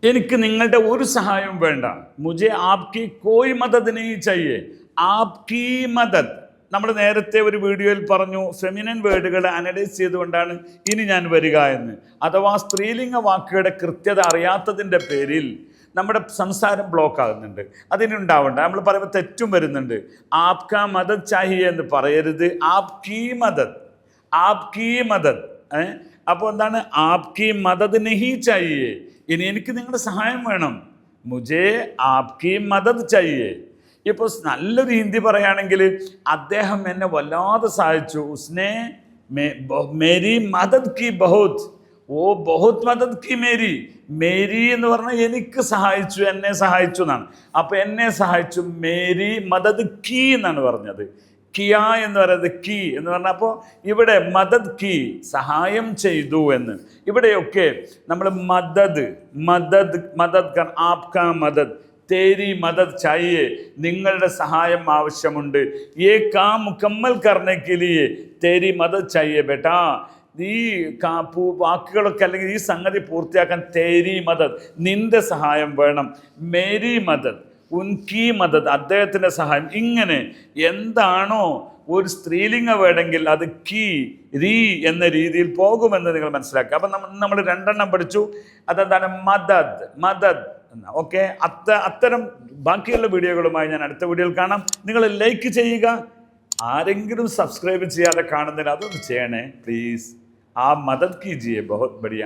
എനിക്ക് നിങ്ങളുടെ ഒരു സഹായവും വേണ്ട. മുझे आपकी कोई मदद नहीं चाहिए. आपकी मदद. നമ്മൾ നേരത്തെ ഒരു വീഡിയോയിൽ പറഞ്ഞു ഫെമിനൻ വേർഡുകൾ അനലൈസ് ചെയ്തുകൊണ്ടാണ് ഇനി ഞാൻ വരിക എന്ന്. അഥവാ സ്ത്രീലിംഗ വാക്കുകളുടെ കൃത്യത അറിയാത്തതിൻ്റെ പേരിൽ നമ്മുടെ സംസാരം ബ്ലോക്ക് ആകുന്നുണ്ട്. അതിനുണ്ടാവണ്ട. നമ്മൾ പറയുമ്പോൾ തെറ്റും വരുന്നുണ്ട്. ആപ്കാ മദത് ചാഹിയെ എന്ന് പറയരുത്, ആപ്കീ മദത്, ആപ്കീ മദത്. അപ്പോൾ എന്താണ്? ആപ്കി മദത് നഹീ ചാഹിയെ. ഇനി എനിക്ക് നിങ്ങളുടെ സഹായം വേണം. മുझे ആപ്കി മദത് ചാഹിയെ. ഇപ്പോൾ നല്ലൊരു ഹിന്ദി പറയുകയാണെങ്കിൽ അദ്ദേഹം എന്നെ വല്ലാതെ സഹായിച്ചു. ഉസ്നെ മേരി മദത് കി ബഹുത്. ഓ ബഹുത് മദത് കി മേരി. മേരി എന്ന് പറഞ്ഞാൽ എനിക്ക് സഹായിച്ചു, എന്നെ സഹായിച്ചു എന്നാണ്. അപ്പോൾ എന്നെ സഹായിച്ചു, മേരി മദത് കി എന്നാണ് പറഞ്ഞത്. കിയ എന്ന് പറയുന്നത് കി എന്ന് പറഞ്ഞാൽ, അപ്പോൾ ഇവിടെ മദത് കി സഹായം ചെയ്തു എന്ന്. ഇവിടെയൊക്കെ നമ്മൾ മദത് മദത് മദത് ആപ്കാ മദത്, തേരി മദത് ചാഹിയെ, നിങ്ങളുടെ സഹായം ആവശ്യമുണ്ട്. യേ കാം മുക്കമ്മൽ കർനെ കെ ലിയെ തേരി മദത് ചാഹിയെ ബേട്ടാ. ഈ വാക്കുകളൊക്കെ അല്ലെങ്കിൽ ഈ സംഗതി പൂർത്തിയാക്കാൻ തേരി മദത്, നിന്റെ സഹായം വേണം. മേരി മദത്, ഉൻകി മദത്, അദ്ദേഹത്തിൻ്റെ സഹായം. ഇങ്ങനെ എന്താണോ ഒരു സ്ത്രീലിംഗ വേടെങ്കിൽ അത് കി രീ എന്ന രീതിയിൽ പോകുമെന്ന് നിങ്ങൾ മനസ്സിലാക്കുക. അപ്പം നമ്മൾ രണ്ടെണ്ണം പഠിച്ചു. അതെന്താണ്? മദത് മദത്. ഓക്കെ, അത്തരം ബാക്കിയുള്ള വീഡിയോകളുമായി ഞാൻ അടുത്ത വീഡിയോയിൽ കാണാം. നിങ്ങൾ ലൈക്ക് ചെയ്യുക. ആരെങ്കിലും സബ്സ്ക്രൈബ് ചെയ്യാതെ കാണുന്നതിന് അതൊന്ന് ചെയ്യണേ പ്ലീസ്. ആ മദത് കീജിയെ, ബഹുത് ബടിയ.